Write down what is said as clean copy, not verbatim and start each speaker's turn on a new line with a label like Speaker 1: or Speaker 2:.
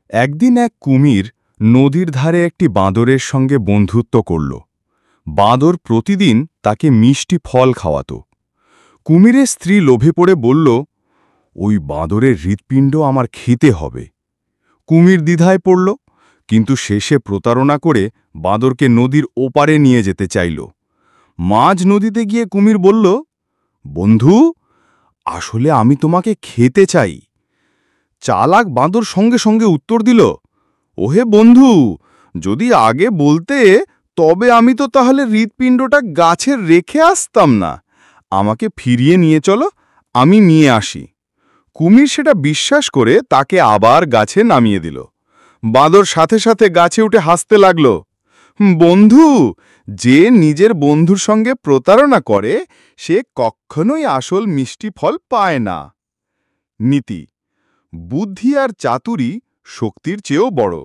Speaker 1: একদিন এক কুমির নদীর ধারে একটি বাঁদরের সঙ্গে বন্ধুত্ব করল। বাঁদর প্রতিদিন তাকে মিষ্টি ফল খাওয়াত। কুমিরের স্ত্রী লোভে পড়ে বলল, ওই বাঁদরের হৃৎপিণ্ড আমার খেতে হবে। কুমির দ্বিধায় পড়ল, কিন্তু শেষে প্রতারণা করে বাঁদরকে নদীর ওপারে নিয়ে যেতে চাইল। মাঝ নদীতে গিয়ে কুমির বলল, বন্ধু, আসলে আমি তোমাকে খেতে চাই। চালাক বাঁদর সঙ্গে সঙ্গে উত্তর দিল, ওহে বন্ধু, যদি আগে বলতে তবে আমি তো তাহলে হৃৎপিণ্ডটা গাছে রেখে আসতাম না। আমাকে ফিরিয়ে নিয়ে চলো, আমি নিয়ে আসি। কুমির সেটা বিশ্বাস করে তাকে আবার গাছে নামিয়ে দিল। বাঁদর সাথে সাথে গাছে উঠে হাসতে লাগল। বন্ধু, যে নিজের বন্ধুর সঙ্গে প্রতারণা করে সে কখনোই আসল মিষ্টি ফল পায় না। নীতি: বুদ্ধি আর চাতুরি শক্তির চেয়েও বড়।